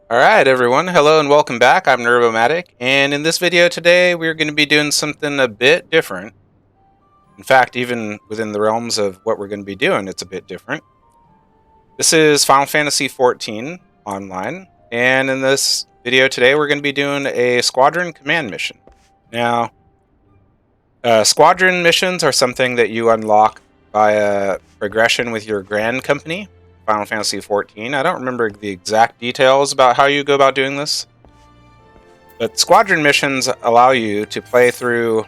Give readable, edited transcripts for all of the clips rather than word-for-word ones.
Alright everyone, hello and welcome back. I'm Nervomatic, and in this video today we're going to be doing something a bit different. In fact, even within the realms of what we're going to be doing, it's a bit different. This is Final Fantasy XIV Online, and in this video today we're going to be doing a Squadron Command Mission. Now, Squadron missions are something that you unlock via progression with your Grand Company, Final Fantasy XIV. I don't remember the exact details about how you go about doing this, but Squadron missions allow you to play through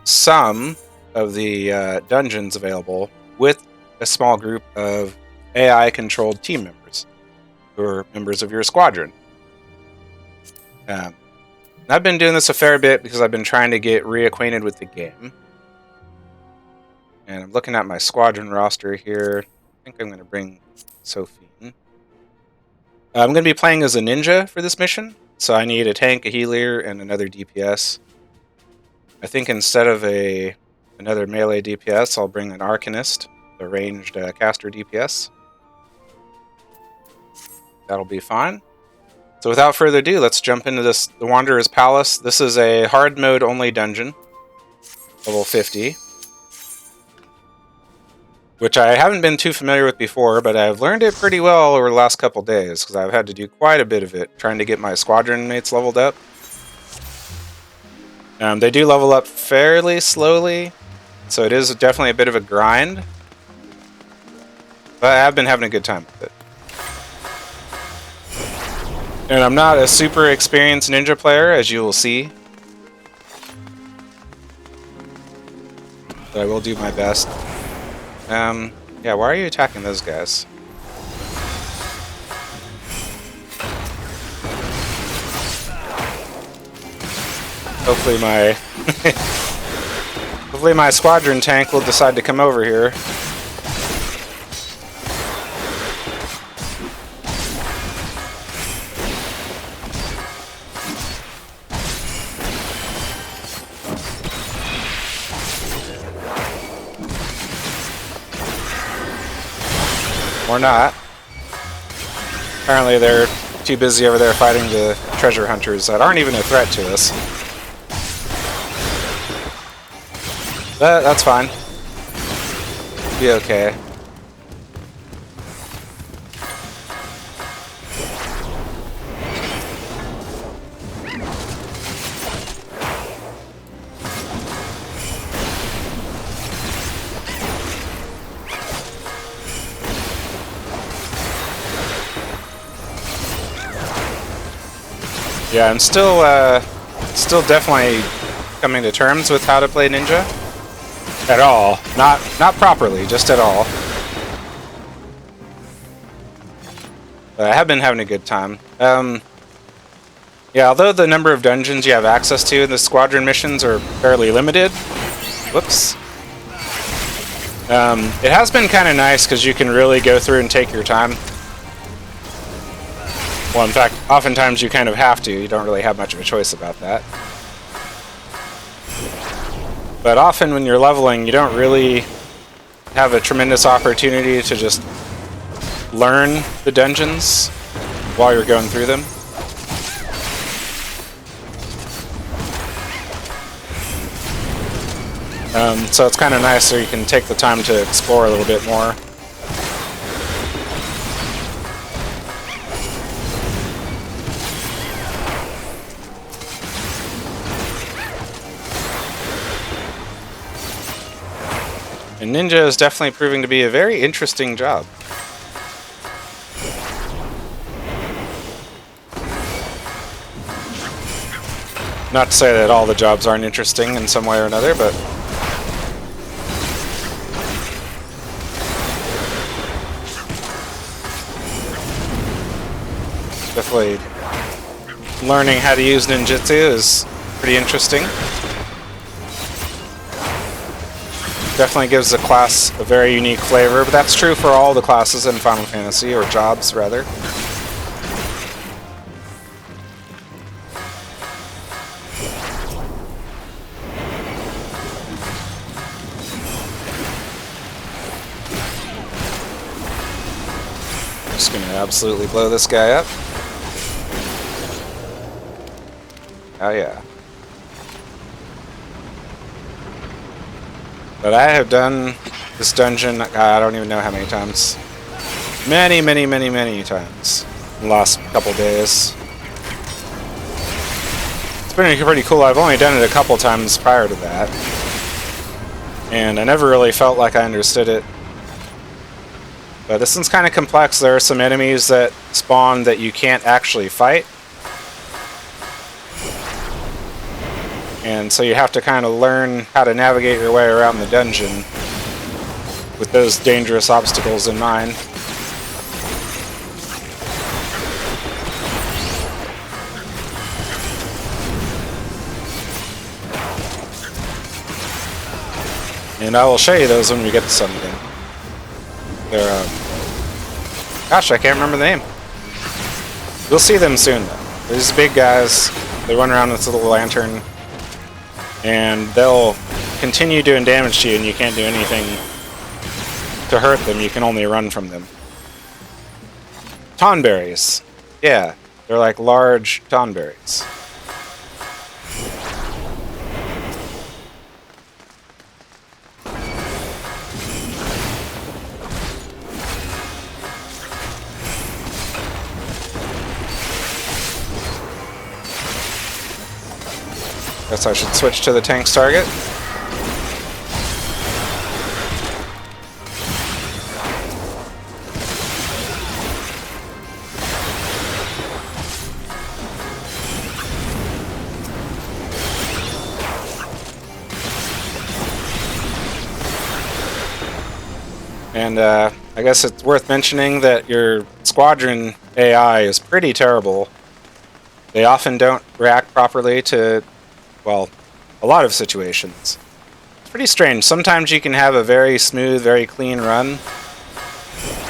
some of the dungeons available with a small group of AI-controlled team members who are members of your squadron. I've been doing this a fair bit because I've been trying to get reacquainted with the game. And I'm looking at my squadron roster here. I think I'm going to bring Sophie. I'm going to be playing as a ninja for this mission, so I need a tank, a healer, and another DPS. I think instead of another melee DPS, I'll bring an Arcanist, a ranged caster DPS. That'll be fine. So without further ado, let's jump into the Wanderer's Palace. This is a hard mode only dungeon, level 50. Which I haven't been too familiar with before, but I've learned it pretty well over the last couple days, because I've had to do quite a bit of it, trying to get my squadron mates leveled up. They do level up fairly slowly, so it is definitely a bit of a grind. But I have been having a good time with it. And I'm not a super experienced ninja player, as you will see. But I will do my best. Yeah, why are you attacking those guys? Hopefully my squadron tank will decide to come over here. Or not. Apparently they're too busy over there fighting the treasure hunters that aren't even a threat to us. But that's fine. Be okay. Yeah, I'm still definitely coming to terms with how to play ninja. At all. Not properly, just at all. But I have been having a good time. Yeah, although the number of dungeons you have access to in the squadron missions are fairly limited. Whoops. It has been kind of nice because you can really go through and take your time. Well, in fact, oftentimes you kind of have to. You don't really have much of a choice about that. But often when you're leveling, you don't really have a tremendous opportunity to just learn the dungeons while you're going through them. So it's kind of nice so you can take the time to explore a little bit more. And ninja is definitely proving to be a very interesting job. Not to say that all the jobs aren't interesting in some way or another, but definitely learning how to use ninjutsu is pretty interesting. Definitely gives the class a very unique flavor, but that's true for all the classes in Final Fantasy, or jobs rather. Just gonna absolutely blow this guy up. Oh yeah. But I have done this dungeon, I don't even know how many times. Many, many, many, many times in the last couple days. It's been pretty cool. I've only done it a couple times prior to that. And I never really felt like I understood it. But this one's kind of complex. There are some enemies that spawn that you can't actually fight. And so you have to kind of learn how to navigate your way around the dungeon with those dangerous obstacles in mind. And I will show you those when we get to some of them. They're, gosh, I can't remember the name. You'll see them soon, though. They're these big guys. They run around with this little lantern. And they'll continue doing damage to you, and you can't do anything to hurt them. You can only run from them. Tonberries. Yeah, they're like large tonberries. Guess I should switch to the tank's target. And I guess it's worth mentioning that your squadron AI is pretty terrible. They often don't react properly to, well, a lot of situations. It's pretty strange. Sometimes you can have a very smooth, very clean run,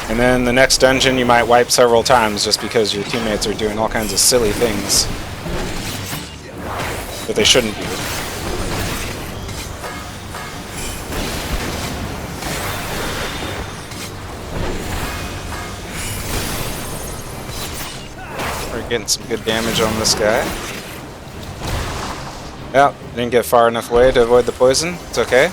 and then the next dungeon you might wipe several times just because your teammates are doing all kinds of silly things that they shouldn't do. We're getting some good damage on this guy. Yep, didn't get far enough away to avoid the poison. It's okay.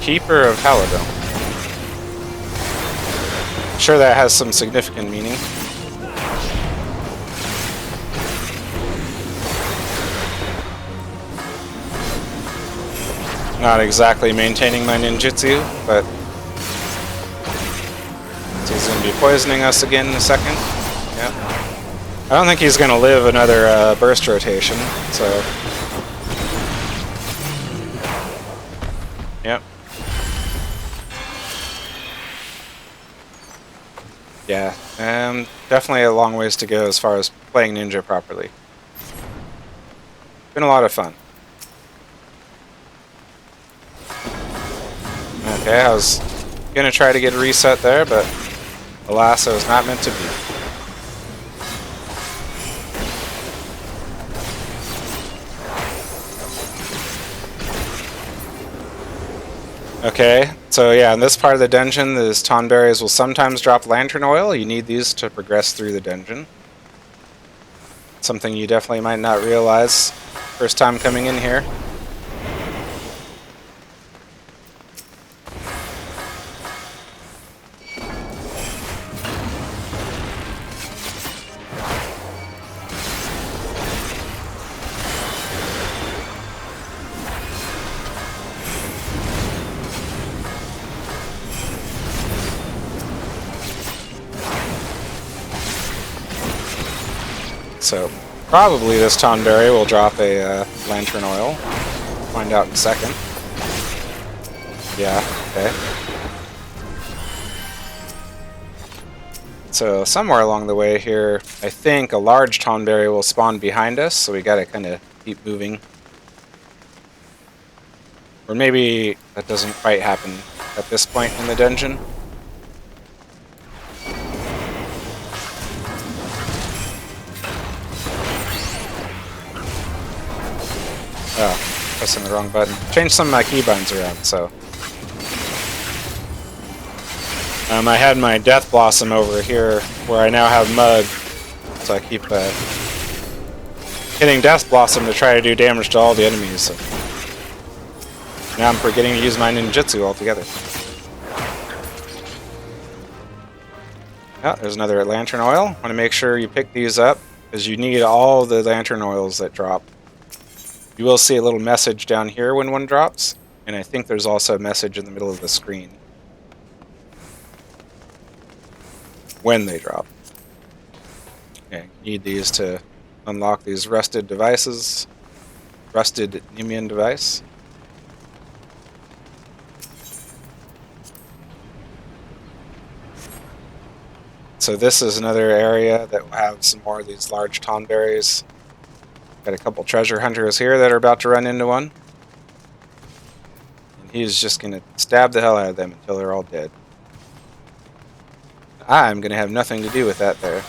Keeper of Halidome. I'm sure that has some significant meaning. Not exactly maintaining my ninjutsu, but he's going to be poisoning us again in a second. Yep. I don't think he's going to live another burst rotation, so... Yep. Yeah, definitely a long ways to go as far as playing ninja properly. Been a lot of fun. Okay, I was gonna try to get a reset there, but alas, it was not meant to be. Okay, so yeah, in this part of the dungeon, these tonberries will sometimes drop lantern oil. You need these to progress through the dungeon. Something you definitely might not realize first time coming in here. So, probably this tonberry will drop a lantern oil. Find out in a second. Yeah, okay. So, somewhere along the way here, I think a large tonberry will spawn behind us, so we gotta kind of keep moving. Or maybe that doesn't quite happen at this point in the dungeon. Oh, pressing the wrong button. Changed some of my keybinds around, so. I had my Death Blossom over here, where I now have Mud, so I keep hitting Death Blossom to try to do damage to all the enemies. So. Now I'm forgetting to use my ninjutsu altogether. Oh, there's another lantern oil. Want to make sure you pick these up, because you need all the lantern oils that drop. You will see a little message down here when one drops, and I think there's also a message in the middle of the screen when they drop. Okay, you need these to unlock these rusted devices. Rusted Nemean device. So this is another area that will have some more of these large tonberries. Got a couple treasure hunters here that are about to run into one. And he's just going to stab the hell out of them until they're all dead. I'm going to have nothing to do with that there.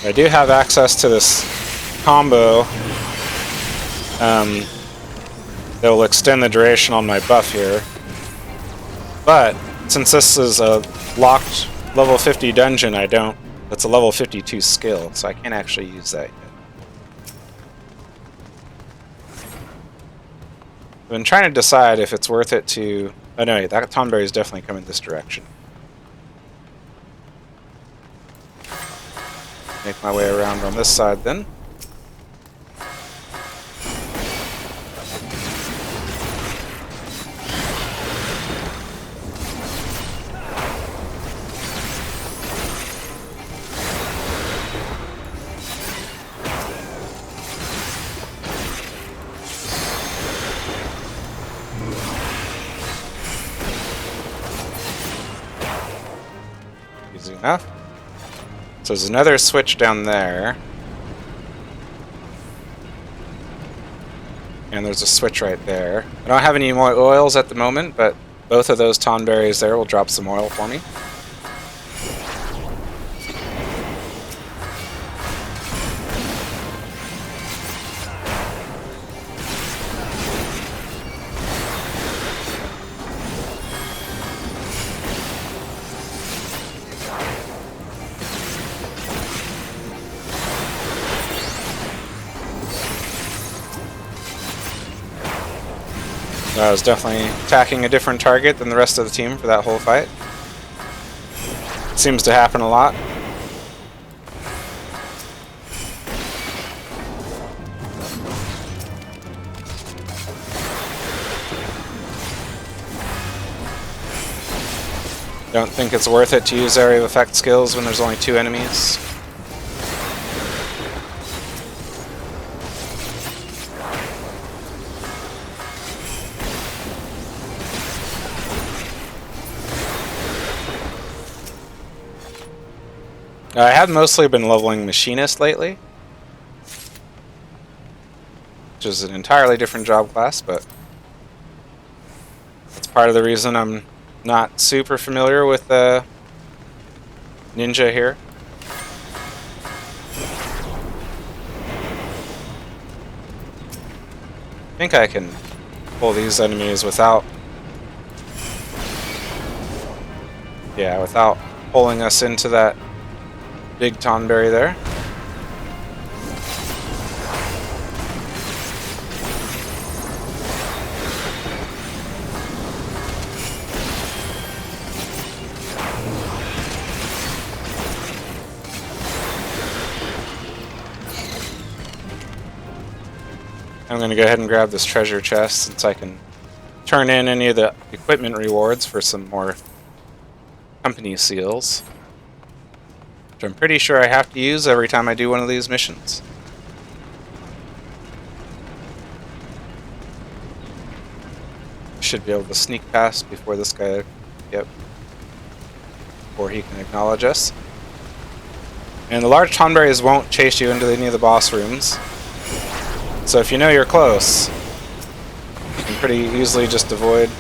I do have access to this combo that will extend the duration on my buff here. But since this is a locked level 50 dungeon, it's a level 52 skill, so I can't actually use that yet. I've been trying to decide if it's worth it to... Oh no, that Tonberry is definitely coming this direction. Make my way around on this side then. Easy enough. So there's another switch down there. And there's a switch right there. I don't have any more oils at the moment, but both of those tonberries there will drop some oil for me. I was definitely attacking a different target than the rest of the team for that whole fight. It seems to happen a lot. Don't think it's worth it to use area of effect skills when there's only 2 enemies. I have mostly been leveling Machinist lately, which is an entirely different job class, but that's part of the reason I'm not super familiar with Ninja here. I think I can pull these enemies without pulling us into that big Tonberry there. I'm going to go ahead and grab this treasure chest since I can turn in any of the equipment rewards for some more company seals, which I'm pretty sure I have to use every time I do one of these missions. Should be able to sneak past before this guy, before he can acknowledge us. And the large tonberries won't chase you into any of the boss rooms. So if you know you're close, you can pretty easily just avoid.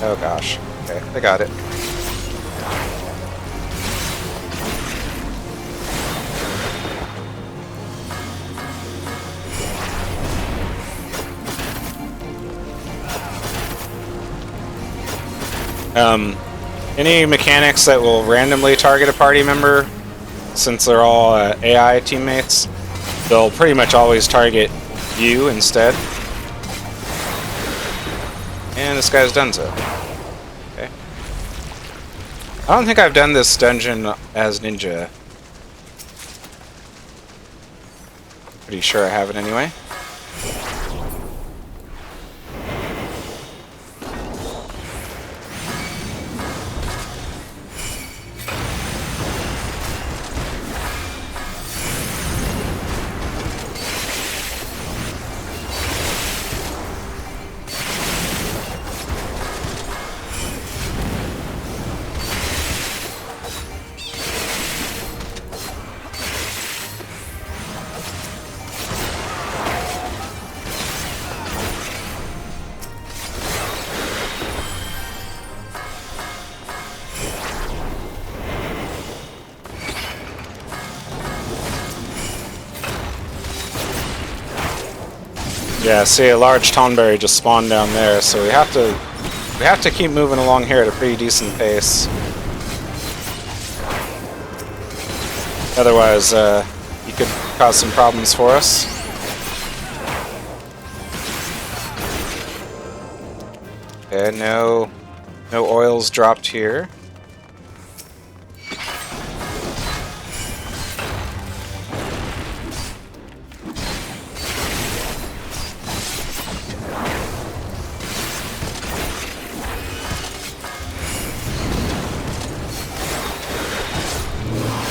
Oh gosh. Okay, I got it. Any mechanics that will randomly target a party member, since they're all AI teammates, they'll pretty much always target you instead. And this guy's done so. Okay. I don't think I've done this dungeon as ninja. Pretty sure I haven't anyway. Yeah, see, a large tonberry just spawned down there, so we have to keep moving along here at a pretty decent pace. Otherwise, he could cause some problems for us. Okay, no oils dropped here.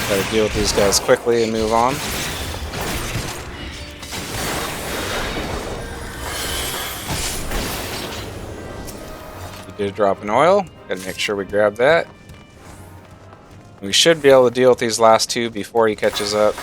Gotta deal with these guys quickly and move on. He did drop an oil. Gotta make sure we grab that. We should be able to deal with these last two before he catches up.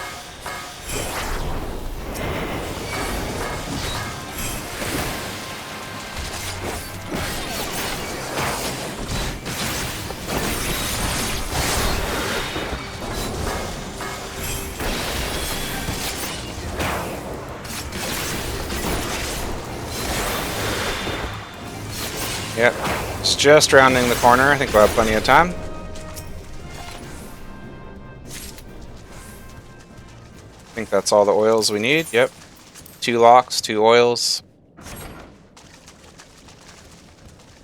Yep, it's just rounding the corner. I think we'll have plenty of time. I think that's all the oils we need. Yep. 2 locks, 2 oils.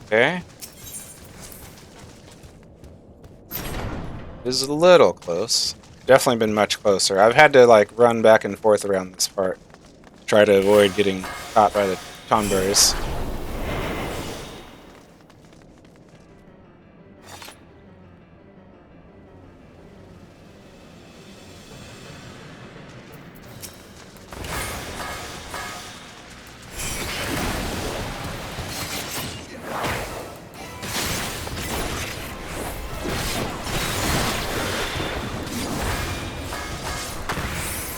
Okay. This is a little close. Definitely been much closer. I've had to like run back and forth around this part. Try to avoid getting caught by the tonberries.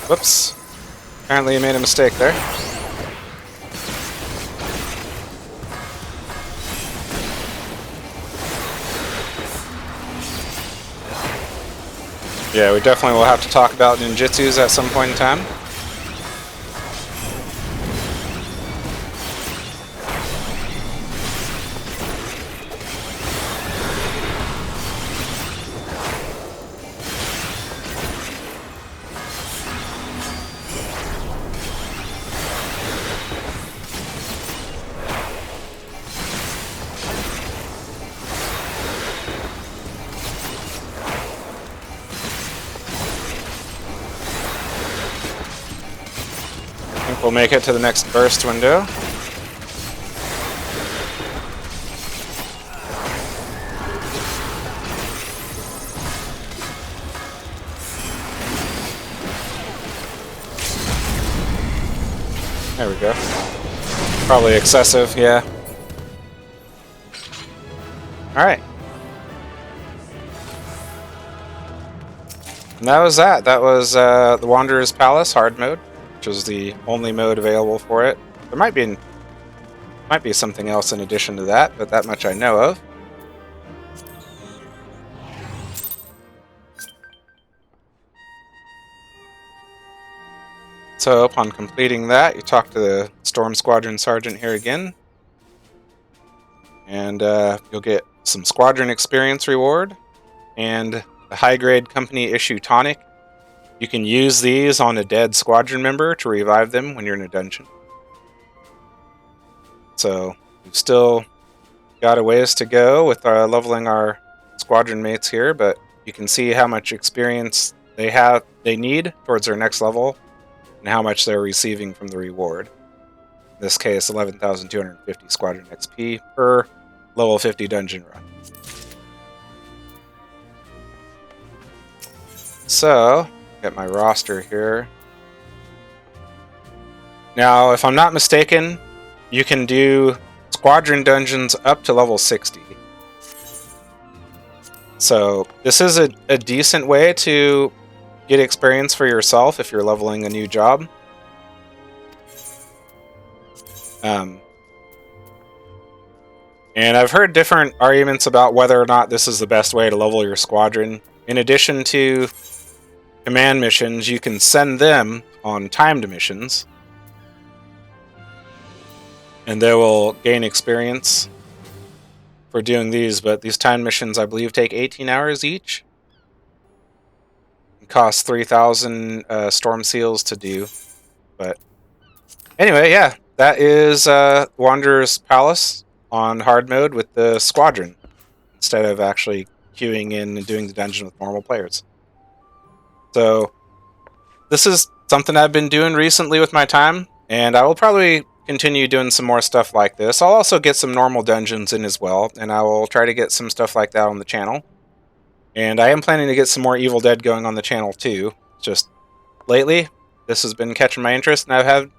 Whoops. Apparently you made a mistake there. Yeah, we definitely will have to talk about ninjutsus at some point in time. we'll make it to the next burst window. There we go. Probably excessive, yeah. Alright. And that was that. That was the Wanderer's Palace hard mode, which is the only mode available for it. There might be something else in addition to that, but that much I know of. So upon completing that, you talk to the Storm Squadron Sergeant here again. And you'll get some Squadron Experience reward and a high-grade company issue tonic. You can use these on a dead Squadron member to revive them when you're in a dungeon. So we've still got a ways to go with leveling our Squadron mates here, but you can see how much experience they need towards their next level, and how much they're receiving from the reward. In this case, 11,250 Squadron XP per level 50 dungeon run. So, get my roster here. Now, if I'm not mistaken, you can do Squadron dungeons up to level 60. So, this is a decent way to get experience for yourself if you're leveling a new job. And I've heard different arguments about whether or not this is the best way to level your squadron. In addition to command missions, you can send them on timed missions, and they will gain experience for doing these, but these timed missions, I believe, take 18 hours each. Cost 3,000 storm seals to do. But anyway, yeah, that is Wanderer's Palace on hard mode with the Squadron, instead of actually queuing in and doing the dungeon with normal players. So this is something I've been doing recently with my time, and I will probably continue doing some more stuff like this. I'll also get some normal dungeons in as well, and I will try to get some stuff like that on the channel. And I am planning to get some more Evil Dead going on the channel too. Just lately, this has been catching my interest, and I have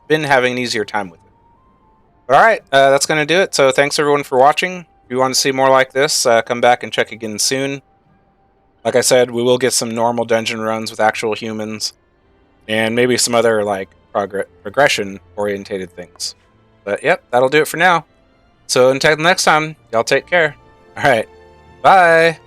been having an easier time with it. Alright, that's going to do it. So thanks everyone for watching. If you want to see more like this, come back and check again soon. Like I said, we will get some normal dungeon runs with actual humans, and maybe some other like progression-orientated things. But yep, that'll do it for now. So until next time, y'all take care. Alright, bye!